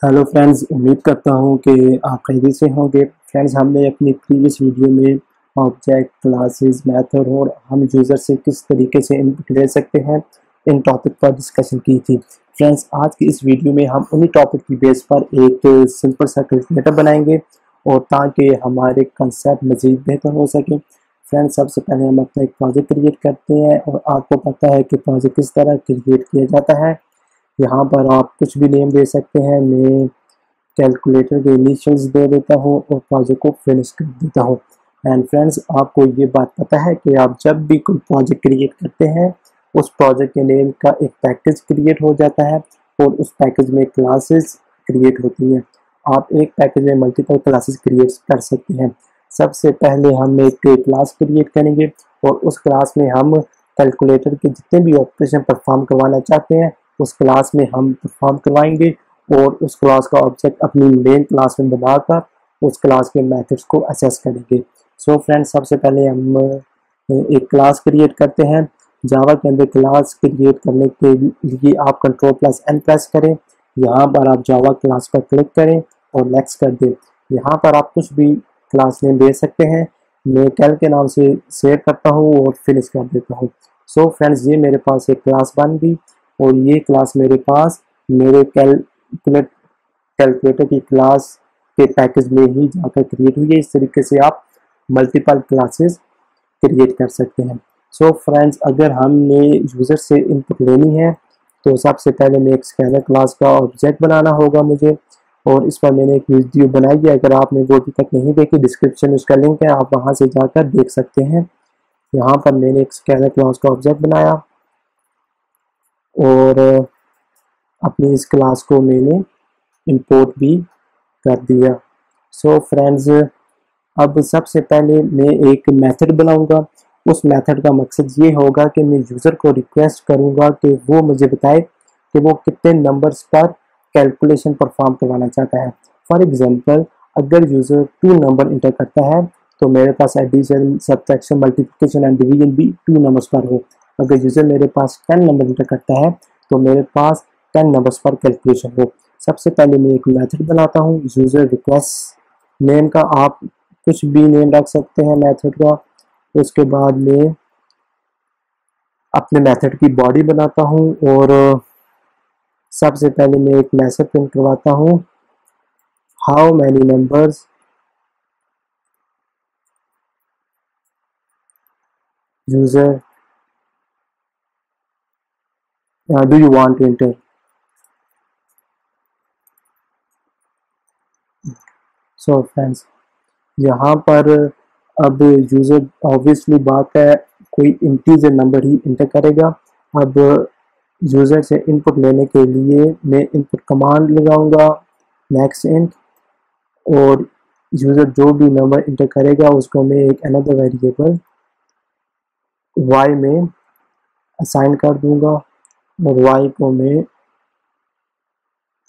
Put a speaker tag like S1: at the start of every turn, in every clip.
S1: Hello friends, उम्मीद करता हूँ कि आप खैरियत से होंगे। फ्रेंड्स, हमने अपनी प्रीवियस वीडियो में ऑब्जेक्ट क्लासेस मेथड और हम यूज़र से किस तरीके से इनपुट ले सकते हैं इन टॉपिक पर डिस्कशन की थी। फ्रेंड्स, आज की इस वीडियो में हम उन्हीं टॉपिक की बेस पर एक सिंपल सा कैलकुलेटर बनाएंगे और ताकि हमारे कंसेप्ट मज़ीद बेहतर हो सके। फ्रेंड्स, सबसे पहले हम अपना एक प्रोजेक्ट क्रिएट करते हैं और आपको पता है कि प्रोजेक्ट किस तरह क्रिएट किया जाता है। यहाँ पर आप कुछ भी नेम दे सकते हैं। मैं कैलकुलेटर के इनिशियल्स दे देता हूँ और प्रोजेक्ट को फिनिश कर देता हूँ। एंड फ्रेंड्स, आपको ये बात पता है कि आप जब भी कोई प्रोजेक्ट क्रिएट करते हैं उस प्रोजेक्ट के नेम का एक पैकेज क्रिएट हो जाता है और उस पैकेज में क्लासेस क्रिएट होती हैं। आप एक पैकेज में मल्टीपल क्लासेस क्रिएट कर सकते हैं। सबसे पहले हम एक क्लास क्रिएट करेंगे और उस क्लास में हम कैलकुलेटर के जितने भी ऑपरेशन परफॉर्म करवाना चाहते हैं उस क्लास में हम परफॉर्म करवाएंगे और उस क्लास का ऑब्जेक्ट अपनी मेन क्लास में बनाकर उस क्लास के मेथड्स को असेस करेंगे। सो फ्रेंड्स, सबसे पहले हम एक क्लास क्रिएट करते हैं। जावा के अंदर क्लास क्रिएट करने के लिए आप Ctrl+N प्रेस करें। यहाँ पर आप जावा क्लास पर क्लिक करें और नेक्स्ट कर दें। यहाँ पर आप कुछ भी क्लास नेम दे सकते हैं। मैं कैल के नाम से सेव करता हूँ और फिनिश कर देता हूँ। सो फ्रेंड्स, ये मेरे पास एक क्लास बन गई और ये क्लास मेरे पास मेरे कैलकुलेटर की क्लास के पैकेज में ही जाकर क्रिएट हुई है। इस तरीके से आप मल्टीपल क्लासेस क्रिएट कर सकते हैं। सो फ्रेंड्स, अगर हमने यूज़र से इनपुट लेनी है तो सबसे पहले मैं एक स्कैनर क्लास का ऑब्जेक्ट बनाना होगा मुझे, और इस पर मैंने एक वीडियो बनाई है। अगर आपने वो अभी तक नहीं देखी, डिस्क्रिप्शन में उसका लिंक है, आप वहाँ से जाकर देख सकते हैं। यहाँ पर मैंने एक स्कैनर क्लास का ऑब्जेक्ट बनाया और अपनी इस क्लास को मैंने इंपोर्ट भी कर दिया। सो फ्रेंड्स, अब सबसे पहले मैं एक मेथड बनाऊंगा। उस मेथड का मकसद ये होगा कि मैं यूज़र को रिक्वेस्ट करूंगा कि वो मुझे बताए कि वो कितने नंबर्स पर कैलकुलेशन परफॉर्म करवाना चाहता है। फॉर एग्जांपल, अगर यूज़र 2 नंबर इंटर करता है तो मेरे पास addition, subtraction, multiplication and division भी 2 नंबर्स पर हो। अगर यूज़र मेरे पास 10 नंबर इंटर करता है तो मेरे पास 10 नंबर्स पर कैलकुलेशन हो। सबसे पहले मैं एक मेथड बनाता हूँ यूज़र रिक्वेस्ट नेम का। आप कुछ भी नेम रख सकते हैं मेथड का। उसके बाद मैं अपने मेथड की बॉडी बनाता हूँ और सबसे पहले मैं एक मैसेज प्रिंट करवाता हूँ, how many numbers user do you want to enter. So friends, यहाँ पर अब यूज़र ऑब्वियसली बात है कोई इंटीजर नंबर ही इंटर करेगा। अब यूज़र से इनपुट लेने के लिए मैं इनपुट कमांड लगाऊंगा मैक्स इंट, और यूज़र जो भी नंबर इंटर करेगा उसको मैं एक अनदर वेरिएबल y में असाइन कर दूंगा और y को मैं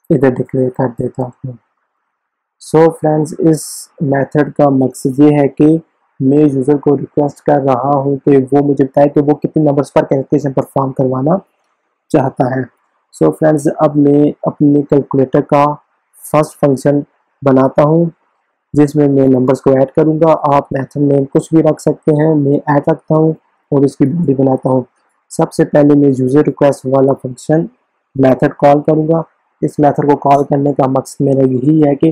S1: इधर डिक्लेयर कर देता हूँ। सो फ्रेंड्स, इस मेथड का मकसद ये है कि मैं यूज़र को रिक्वेस्ट कर रहा हूँ कि वो मुझे बताए कि वो कितने नंबर्स पर कैलकुलेशन परफॉर्म करवाना चाहता है। सो फ्रेंड्स, अब मैं अपने कैलकुलेटर का फर्स्ट फंक्शन बनाता हूँ जिसमें मैं नंबर्स को ऐड करूँगा। आप मेथड नेम कुछ भी रख सकते हैं, मैं ऐड रखता हूँ और इसकी बॉडी बनाता हूँ। सबसे पहले मैं यूज़र रिक्वेस्ट वाला फंक्शन मेथड कॉल करूँगा। इस मेथड को कॉल करने का मकसद मेरा यही है कि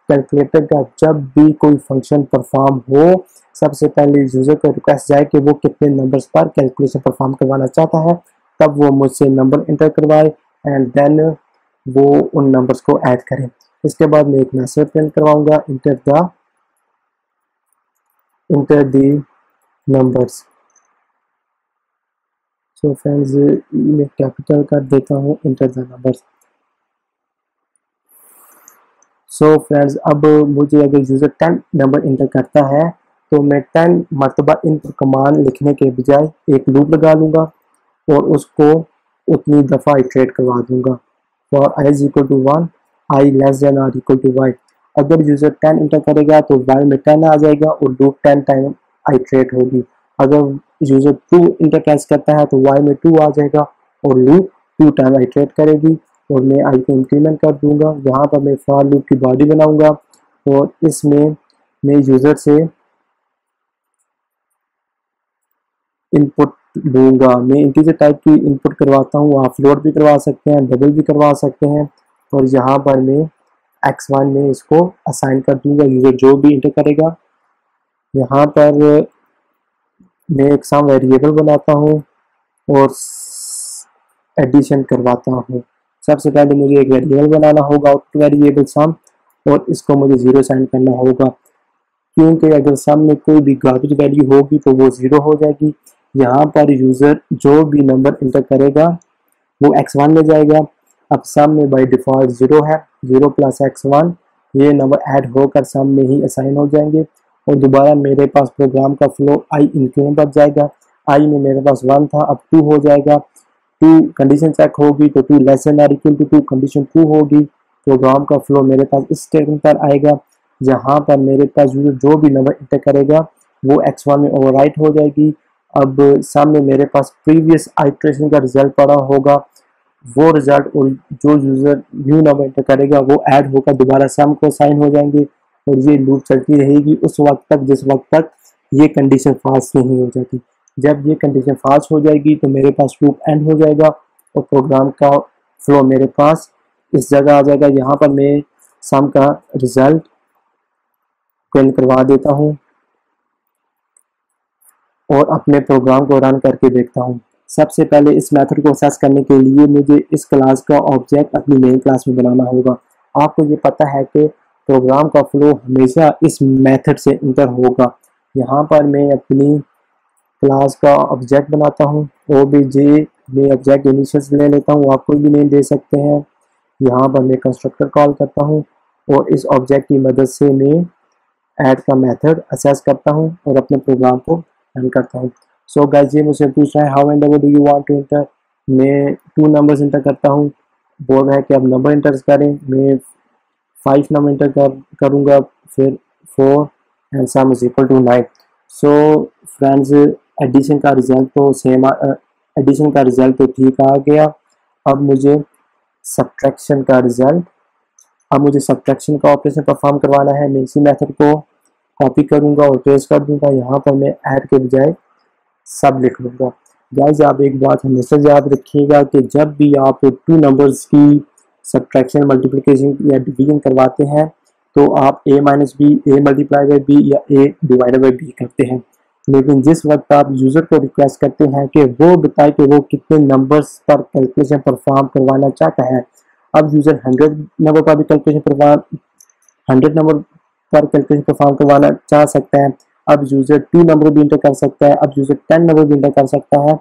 S1: कैलकुलेटर का जब भी कोई फंक्शन परफॉर्म हो, सबसे पहले यूज़र को रिक्वेस्ट जाए कि वो कितने नंबर्स पर कैलकुलेशन परफॉर्म करवाना चाहता है, तब वो मुझसे नंबर इंटर करवाए एंड देन वो उन नंबर्स को ऐड करें। इसके बाद मैं एक मैसेज प्रिंट करवाऊंगा, inter the numbers. So friends, मैं कैपिटल कर देता हूँ, inter the numbers. So friends, अब मुझे अगर यूज़र 10 नंबर इंटर करता है तो मैं 10 मरतबा इनपुट कमांड लिखने के बजाय एक लूप लगा लूँगा और उसको उतनी दफ़ा इटरेट करवा दूँगा। For i is equal to 1, i less than or equal to y। अगर यूज़र 10 इंटर करेगा तो y में 10 आ जाएगा और लूप 10 टाइम आइट्रेट होगी। अगर यूज़र 2 इंटर कैच करता है तो y में 2 आ जाएगा और लूप 2 टाइम आइट्रेट करेगी। और मैं आई को इंक्रीमेंट कर दूंगा। यहाँ पर मैं फॉर लूप की बॉडी बनाऊंगा और इसमें मैं यूज़र से इनपुट लूँगा। मैं इंटीजर टाइप की इनपुट करवाता हूँ, आप फ्लोट भी करवा सकते हैं, डबल भी करवा सकते हैं। और यहाँ पर मैं x1 में इसको असाइन कर दूंगा, यूज़र जो भी इंटर करेगा। यहाँ पर मैं एक सम वेरिएबल बनाता हूँ और एडिशन करवाता हूँ। सबसे पहले मुझे एक वेरिएबल बनाना होगा, आउटपुट वेरिएबल सम, और इसको मुझे 0 साइन करना होगा, क्योंकि अगर सम में कोई भी गार्बेज वैल्यू होगी तो वो 0 हो जाएगी। यहाँ पर यूज़र जो भी नंबर इंटर करेगा वो x1 में जाएगा। अब सम में बाय डिफ़ॉल्ट 0 है, 0 प्लस x1, ये नंबर ऐड होकर सम में ही असाइन हो जाएंगे। और दोबारा मेरे पास प्रोग्राम का फ्लो आई इंक्रीमेंट बच जाएगा। आई में मेरे पास 1 था, अब 2 हो जाएगा। 2 कंडीशन चेक होगी तो 2 लेस देन और इक्वल टू 2, कंडीशन 2 होगी। प्रोग्राम का फ्लो मेरे पास इस स्टेटमेंट पर आएगा, जहाँ पर मेरे पास यूज़र जो भी नंबर इंटर करेगा वो x1 में ओवरराइट हो जाएगी। अब सामने मेरे पास प्रीवियस आइट्रेशन का रिजल्ट पड़ा होगा, वो रिजल्ट और जो यूज़र न्यू नंबर इंटर करेगा वो ऐड होकर दोबारा सम को साइन हो जाएंगे। और ये लूप चलती रहेगी उस वक्त तक जिस वक्त तक ये कंडीशन फाल्स नहीं हो जाती। जब ये कंडीशन फाल्स हो जाएगी तो मेरे पास लूप एंड हो जाएगा और प्रोग्राम का फ्लो मेरे पास इस जगह आ जाएगा। यहाँ पर मैं सम का रिजल्ट प्रिंट करवा देता हूँ और अपने प्रोग्राम को रन करके देखता हूँ। सबसे पहले इस मेथड को एक्सेस करने के लिए मुझे इस क्लास का ऑब्जेक्ट अपनी मेन क्लास में बनाना होगा। आपको ये पता है कि प्रोग्राम का फ्लो हमेशा इस मेथड से इंटर होगा। यहाँ पर मैं अपनी क्लास का ऑब्जेक्ट बनाता हूँ, ओबीजे में ऑब्जेक्ट इनिशियल्स ले लेता हूँ, आप कोई भी नेम दे सकते हैं। यहाँ पर मैं कंस्ट्रक्टर कॉल करता हूँ और इस ऑब्जेक्ट की मदद से मैं ऐड का मेथड एक्सेस करता हूँ और अपने प्रोग्राम को रन करता हूँ। सो गाइस, ये मुझे पूछ रहा है how and ever do you want to enter. मैं 2 नंबर्स इंटर करता हूँ, बोल रहा है कि अब नंबर इंटर करें। मैं 5 नंबर इंटर करूँगा, फिर 4 and sum is equal to 9। So friends, addition का रिजल्ट तो एडिशन का रिजल्ट तो ठीक आ गया। अब मुझे सब्ट्रैक्शन का रिजल्ट, अब मुझे सब्ट्रैक्शन का ऑपरेशन परफॉर्म करवाना है। मैं इसी मेथड को कॉपी करूंगा और पेस्ट कर दूंगा। यहाँ पर मैं ऐड के बजाय सब लिख लूँगा। गाइस, आप एक बात हमेशा याद रखिएगा कि जब भी आप 2 नंबर्स की सब्ट्रैक्शन, मल्टीप्लिकेशन या डिवीजन करवाते हैं तो आप a minus B, a multiply by B या a डिवाइडेड बाई बी करते हैं। लेकिन जिस वक्त आप यूज़र को रिक्वेस्ट करते हैं कि वो बताए कि वो कितने नंबर्स पर कैलकुलेशन परफॉर्म करवाना चाहता है, अब यूज़र 100 नंबर पर भी कैलकुलेशन परफॉर्म करवाना चाह सकता है। अब यूज़र 2 नंबर भी इंटर कर सकता है, अब यूज़र 10 नंबर भी इंटर कर सकता है।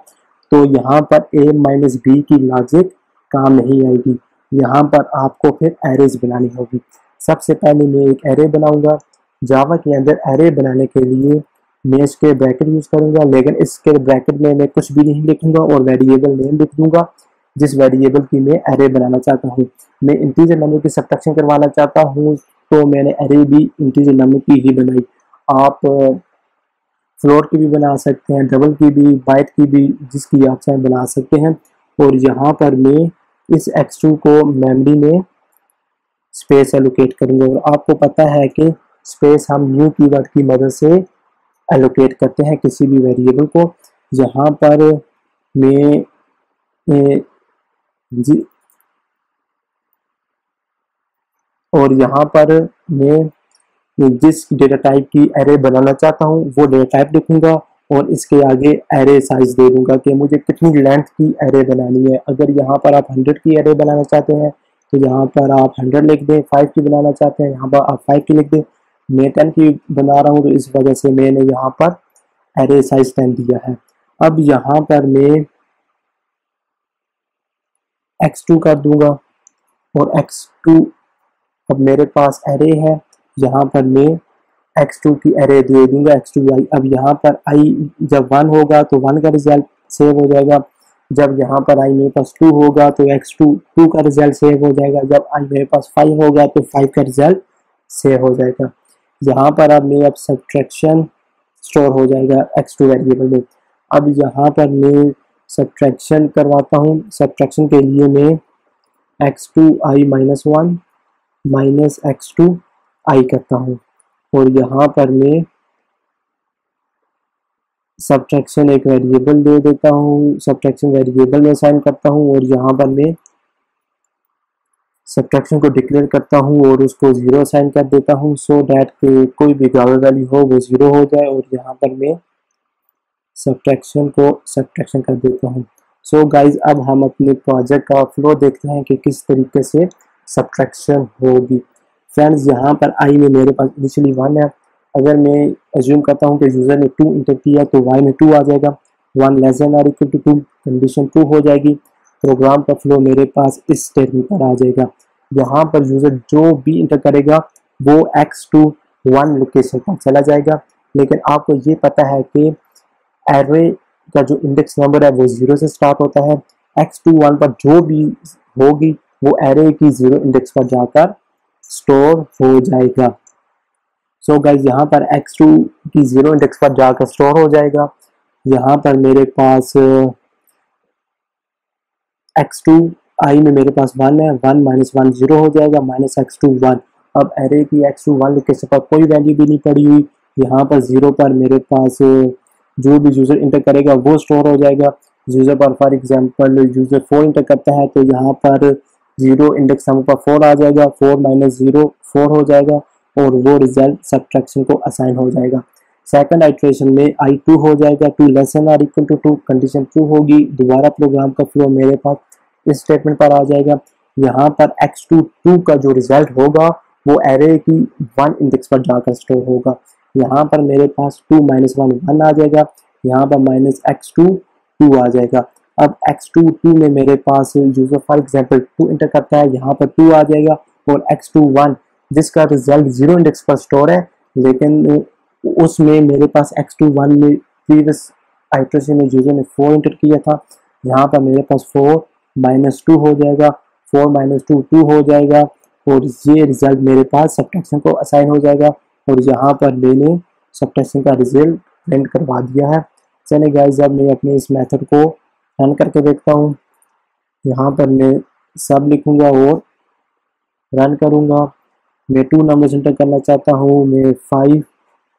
S1: तो यहाँ पर a माइनस बी की लॉजिक काम नहीं आएगी, यहाँ पर आपको फिर एरेज बनानी होगी। सबसे पहले मैं एक एरे बनाऊंगा। जावा के अंदर एरे बनाने के लिए मैं इसके ब्रैकेट यूज़ करूंगा, लेकिन इसके ब्रैकेट में मैं कुछ भी नहीं लिखूंगा और वेरिएबल नेम लिख दूंगा जिस वेरिएबल की मैं एरे बनाना चाहता हूँ। मैं इंटीजर नंबर की सब्ट्रैक्शन करवाना चाहता हूँ तो मैंने एरे भी इंटीजर नंबर की ही बनाई। आप फ्लोट की भी बना सकते हैं, डबल की भी, बाइट की भी, जिसकी आप चाहे बना सकते हैं। और यहाँ पर मैं इस x2 को मेमोरी में स्पेस एलोकेट करूँगा। और आपको पता है कि स्पेस हम न्यू कीवर्ड की मदद से एलोकेट करते हैं किसी भी वेरिएबल को। यहाँ पर मैं और यहाँ पर मैं जिस डेटा टाइप की एरे बनाना चाहता हूँ वो डेटा टाइप लिखूंगा और इसके आगे एरे साइज दे दूंगा कि मुझे कितनी लेंथ की एरे बनानी है। अगर यहाँ पर आप 100 की एरे बनाना चाहते हैं तो यहाँ पर आप 100 लिख दें। 5 की बनाना चाहते हैं यहाँ पर आप 5 की लिख दें। मैं 10 की बना रहा हूँ तो इस वजह से मैंने यहाँ पर एरे साइज 10 दिया है। अब यहाँ पर मैं x2 कर दूंगा और x2, अब मेरे पास एरे है, यहाँ पर मैं x2 की एरे दे दूंगा x2i। अब यहाँ पर i जब 1 होगा तो 1 का रिजल्ट सेव हो जाएगा, जब यहाँ पर i मेरे पास 2 होगा तो x2 2 का रिजल्ट सेव हो जाएगा, जब i मेरे पास 5 होगा तो 5 का रिजल्ट सेव हो जाएगा। यहाँ पर अब मेरा सब्ट्रैक्शन स्टोर हो जाएगा x2 वेरिएबल में। अब यहाँ पर मैं सब्ट्रैक्शन करवाता हूँ। सब्ट्रैक्शन के लिए मैं x2i-1 माइनस x2i करता हूँ, और यहाँ पर मैं सब्ट्रैक्शन एक वेरिएबल दे देता हूँ, सब्ट्रैक्शन वेरिएबल में असाइन करता हूँ, और यहाँ पर मैं सब्ट्रैक्शन को डिक्लेयर करता हूँ और उसको 0 असाइन कर देता हूँ, सो डैट के कोई भी ग्लोबल वैल्यू हो वो 0 हो जाए, और यहाँ पर मैं सब्ट्रैक्शन को सब्ट्रैक्शन कर देता हूँ। सो गाइज, अब हम अपने प्रोजेक्ट का फ्लो देखते हैं कि किस तरीके से सब्ट्रैक्शन होगी। फ्रेंड्स, यहाँ पर आई में मेरे पास इनिशियली 1 है। अगर मैं एज्यूम करता हूँ कि यूज़र ने 2 इंटर किया तो y में 2 आ जाएगा, 1 लेस देन और इक्वल टू 2, कंडीशन 2 हो जाएगी। प्रोग्राम का फ्लो मेरे पास इस स्टेटमेंट पर आ जाएगा। यहाँ पर यूज़र जो भी इंटर करेगा वो x1 लोकेशन पर चला जाएगा, लेकिन आपको ये पता है कि एरे का जो इंडेक्स नंबर है वो 0 से स्टार्ट होता है। x1 पर जो भी होगी वो एरे की 0 इंडेक्स पर जाकर स्टोर हो जाएगा। सो गाइज, यहाँ पर x2 की 0 इंडेक्स पर जाकर स्टोर हो जाएगा। यहाँ पर मेरे पास x2 i में मेरे पास 1 है, 1 माइनस 1 0 हो जाएगा, माइनस x2 1। अब एरे की x2 1 लोकेशन पर कोई वैल्यू भी नहीं पड़ी हुई, यहाँ पर 0 पर मेरे पास जो भी यूज़र इंटर करेगा वो स्टोर हो जाएगा। यूज़र पर फॉर एग्जांपल यूज़र 4 इंटर करता है तो यहाँ पर 0 इंडेक्स नंबर पर 4 आ जाएगा, 4 माइनस 0 4 हो जाएगा, और वो रिजल्ट सब्ट्रैक्शन को असाइन हो जाएगा। सेकंड आइट्रेशन में i2 हो जाएगा, 2 लेस देन और इक्वल टू 2, कंडीशन ट्रू होगी। दोबारा प्रोग्राम का फ्लो मेरे पास इस स्टेटमेंट पर आ जाएगा। यहाँ पर x2 का जो रिजल्ट होगा वो एरे की 1 इंडेक्स पर जाकर स्टोर होगा। यहाँ पर मेरे पास 2 माइनस 1 1 आ जाएगा, यहाँ पर माइनस x2 2 आ जाएगा। अब x2 में मेरे पास यूजर फॉर एग्जांपल 2 इंटर करता है, यहाँ पर 2 आ जाएगा, और x2 1 जिसका रिजल्ट 0 इंडेक्स पर स्टोर है, लेकिन उसमें मेरे पास x2 1 में प्रीवियस आइट्रेशन में यूजर ने 4 इंटर किया था, यहाँ पर मेरे पास 4 माइनस 2 हो जाएगा, 4 माइनस 2 2 हो जाएगा, और ये रिजल्ट मेरे पास सब्ट्रैक्शन को असाइन हो जाएगा। और यहाँ पर मैंने सब्ट्रैक्शन का रिजल्ट प्रिंट करवा दिया है। चलिए गाइस, अब मैं अपने इस मेथड को रन करके देखता हूँ। यहाँ पर मैं सब लिखूँगा और रन करूँगा। मैं 2 नंबर्स इंटर करना चाहता हूँ, मैं 5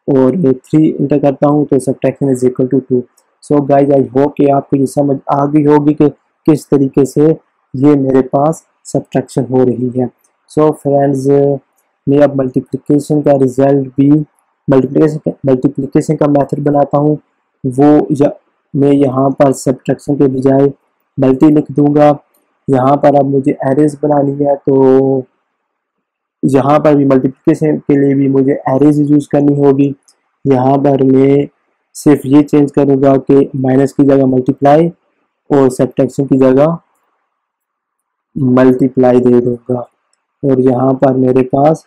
S1: और 3 इंटर करता हूँ, तो subtraction is equal to 2। So guys, I hope कि आपको ये समझ आ गई होगी कि किस तरीके से ये मेरे पास सब्ट्रैक्शन हो रही है। सो फ्रेंड्स, मैं अब मल्टीप्लिकेशन का रिजल्ट भी मल्टीप्लिकेशन का मेथड बनाता हूँ, मैं यहाँ पर सब्ट्रैक्शन के बजाय मल्टी लिख दूंगा। यहाँ पर अब मुझे एरेज बनानी है, तो यहाँ पर भी मल्टीप्लिकेशन के लिए भी मुझे एरेज यूज़ करनी होगी। यहाँ पर मैं सिर्फ ये चेंज करूँगा कि माइनस की जगह मल्टीप्लाई और सब्ट्रैक्शन की जगह मल्टीप्लाई दे दूँगा, और यहाँ पर मेरे पास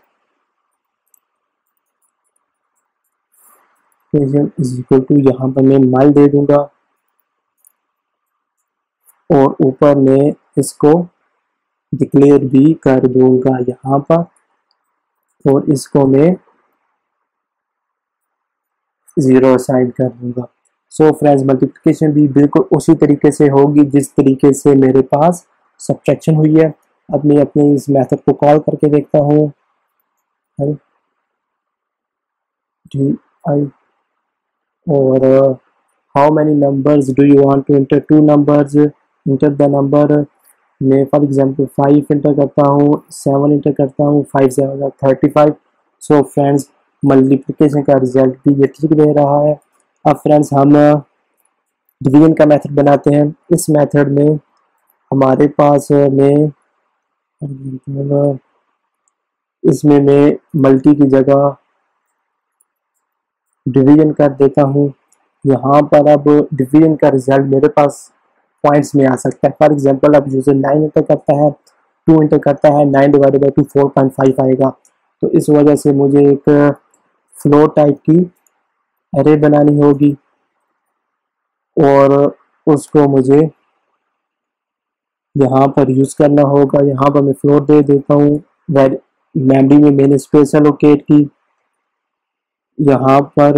S1: इज इक्वल टू, यहाँ पर मैं मल दे दूँगा, और ऊपर मैं इसको डिक्लेयर भी कर दूँगा यहाँ पर, और इसको मैं 0 असाइन कर दूँगा। सो फ्रेंड्स, मल्टीप्लिकेशन भी बिल्कुल उसी तरीके से होगी जिस तरीके से मेरे पास सब्ट्रैक्शन हुई है। अब मैं अपने इस मेथड को कॉल करके देखता हूँ। और how many numbers do you want to enter? 2 numbers, enter the number. मैं फॉर एग्जांपल 5 इंटर करता हूँ, 7 इंटर करता हूँ, 5 7 35। सो फ्रेंड्स, मल्टीप्लिकेशन का रिजल्ट भी ये ठीक दे रहा है। अब फ्रेंड्स, हम डिवीजन का मेथड बनाते हैं। इस मेथड में हमारे पास इसमें मैं मल्टी की जगह डिवीजन कर देता हूँ। यहाँ पर अब डिवीजन का रिजल्ट मेरे पास पॉइंट्स में आ सकता है। फॉर एग्जांपल, अब यूजर 9 इंटर करता है, 2 इंटर करता है, 9 डिवाइडेड बाई 2 4.5 आएगा। तो इस वजह से मुझे एक फ्लोट टाइप की एरे बनानी होगी, और उसको मुझे यहाँ पर यूज़ करना होगा। यहाँ पर मैं फ्लोट दे देता हूँ, मेमोरी में मैंने स्पेस एलोकेट की। यहाँ पर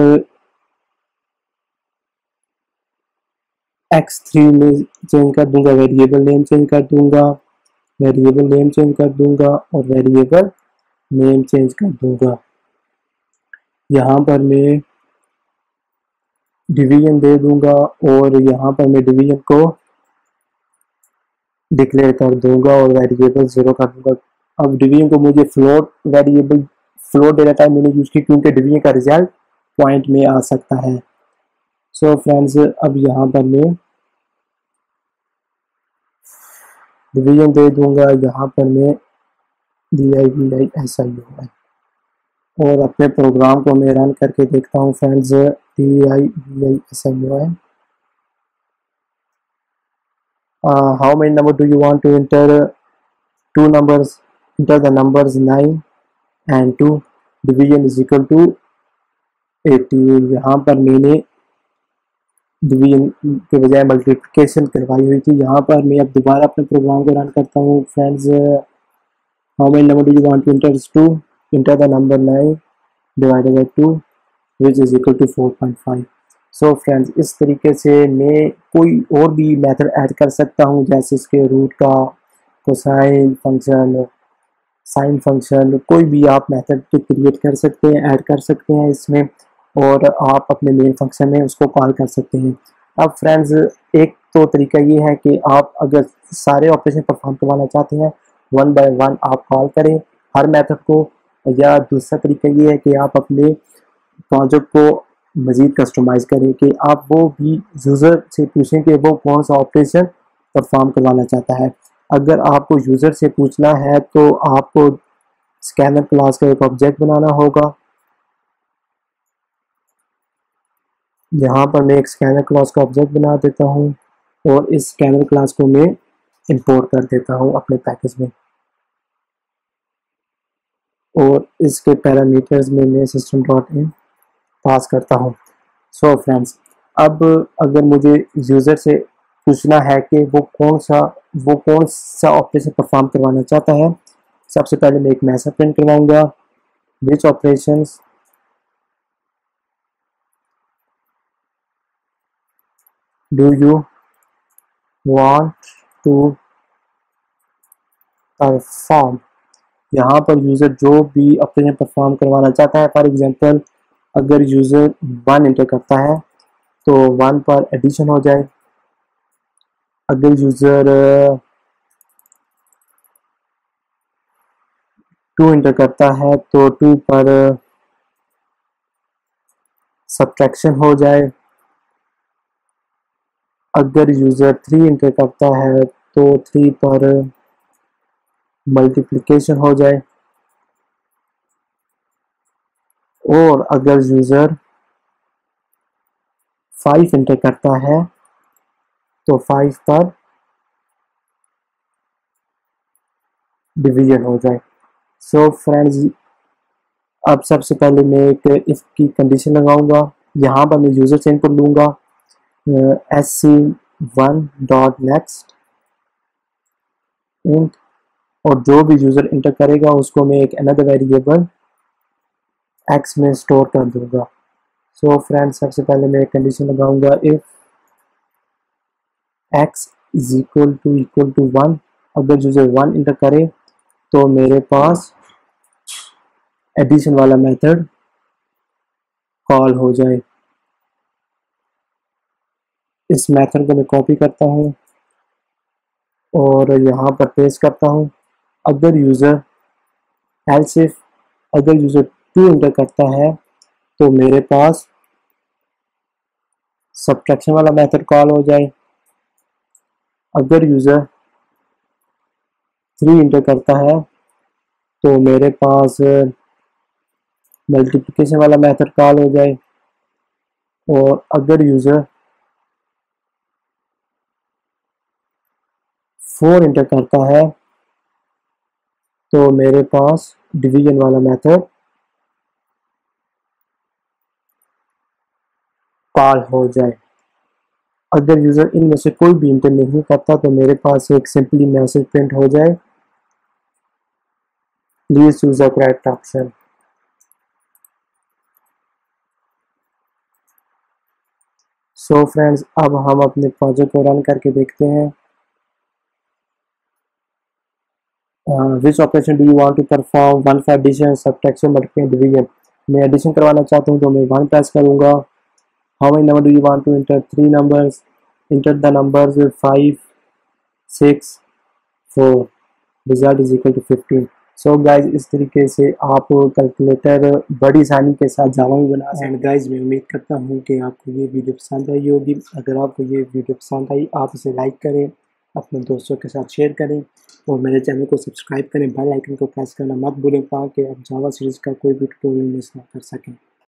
S1: x3 में चेंज कर दूंगा, वेरिएबल नेम चेंज कर दूंगा, वेरिएबल नेम चेंज कर दूंगा और वेरिएबल नेम चेंज कर दूंगा। यहाँ पर मैं डिवीजन दे दूंगा और यहाँ पर मैं डिवीजन को डिक्लेयर कर दूंगा और वेरिएबल 0 कर दूंगा। अब डिवीजन को मुझे फ्लोट डेटा टाइप मैंने यूज की क्योंकि डिवीजन का रिजल्ट पॉइंट में आ सकता है। सो फ्रेंड्स, अब यहाँ पर मैं डिवीजन दे दूंगा, यहाँ पर मैं DIVISIUI और अपने प्रोग्राम को मैं रन करके देखता हूँ friends. DIVISIUI, how many number do you want to enter? Two numbers, enter the numbers 9 and 2, division is equal to 80। यहाँ पर मैंने डिवीजन के बजाय मल्टीप्लिकेशन करवाई हुई थी। यहाँ पर मैं अब दोबारा अपने प्रोग्राम को रन करता हूँ friends. How many number do you want to enter? 2, enter the number 9 divided by 2 which is equal to 4.5। So friends, इस तरीके से मैं कोई और भी मेथड ऐड कर सकता हूँ, जैसे इसके रूट का, कोसाइन फंक्शन, साइन फंक्शन, कोई भी आप मेथड क्रिएट कर सकते हैं, ऐड कर सकते हैं इसमें और आप अपने मेन फंक्शन में उसको कॉल कर सकते हैं। अब फ्रेंड्स, एक तो तरीका ये है कि आप अगर सारे ऑपरेशन परफॉर्म करवाना चाहते हैं, 1 बाय 1 आप कॉल करें हर मेथड को, या दूसरा तरीका ये है कि आप अपने प्रोजेक्ट को मज़ीद कस्टमाइज़ करें कि आप वो भी यूज़र से पूछें कि वो कौन सा ऑपरेशन परफॉर्म करवाना चाहता है। अगर आपको यूज़र से पूछना है तो आपको स्कैनर क्लास का एक ऑब्जेक्ट बनाना होगा। यहाँ पर मैं एक स्कैनर क्लास का ऑब्जेक्ट बना देता हूँ और इस स्कैनर क्लास को मैं इंपोर्ट कर देता हूँ अपने पैकेज में और इसके पैरामीटर्स में मैं system.in पास करता हूँ। सो फ्रेंड्स, अब अगर मुझे यूज़र से पूछना है कि वो कौन सा ऑपरेशन परफॉर्म करवाना चाहता है, सबसे पहले मैं एक मैसेज प्रिंट करवाऊंगा, which operations do you want to perform. यहाँ पर यूज़र जो भी ऑपरेशन परफॉर्म करवाना चाहता है, फॉर एग्जांपल अगर यूज़र 1 एंटर करता है तो 1 पर एडिशन हो जाए। अगर यूज़र 2 एंटर करता है तो 2 पर सब्ट्रैक्शन हो जाए। अगर यूज़र 3 एंटर करता है तो 3 पर मल्टीप्लिकेशन हो जाए और अगर यूज़र 5 एंटर करता है तो 5 पर डिवीजन हो जाए। सो फ्रेंड्स, अब सबसे पहले मैं एक इफ की कंडीशन लगाऊंगा। यहाँ पर मैं यूज़र से इनपुट लूँगा sc1.next इंट और जो भी यूज़र इंटर करेगा उसको मैं एक अनदर वेरिएबल x में स्टोर कर दूंगा। सो फ्रेंड्स, सबसे पहले मैं एक कंडीशन लगाऊंगा if x is equal to 1। अगर यूज़र 1 इंटर करे तो मेरे पास एडिशन वाला मेथड कॉल हो जाए। इस मेथड को मैं कॉपी करता हूँ और यहाँ पर पेस्ट करता हूँ। अगर यूज़र अगर यूज़र 2 इंटर करता है तो मेरे पास सब्ट्रैक्शन वाला मेथड कॉल हो जाए। अगर यूज़र 3 इंटर करता है तो मेरे पास मल्टीप्लिकेशन वाला मेथड कॉल हो जाए और अगर यूज़र 4 इंटर करता है तो मेरे पास डिवीजन वाला मेथड कॉल हो जाए। अगर यूज़र इनमें से कोई भी इंटर नहीं करता तो मेरे पास एक सिंपली मैसेज प्रिंट हो जाए, please choose the correct option. So friends, अब हम अपने प्रोजेक्ट को रन करके देखते हैं। Which operation do you want to perform, 1 for addition, subtraction, multiplication, division. मैं एडिशन करवाना चाहता हूँ तो मैं 1 प्रेस करूँगा। How many number do you want to enter, 3 numbers, enter the numbers 5 6 4, result is equal to 15। So guys इस तरीके से आप कैलकुलेटर बड़ी आसानी के साथ जावा में बना सकते हैं। एंड गाइज मैं उम्मीद करता हूँ कि आपको ये वीडियो पसंद आई होगी। अगर आपको ये वीडियो पसंद आई आप इसे लाइक करें, अपने दोस्तों के साथ शेयर करें और मेरे चैनल को सब्सक्राइब करें, बेल आइकन को प्रेस करना मत भूलें ताकि आप जावा सीरीज़ का कोई भी ट्यूटोरियल मिस ना कर सकें।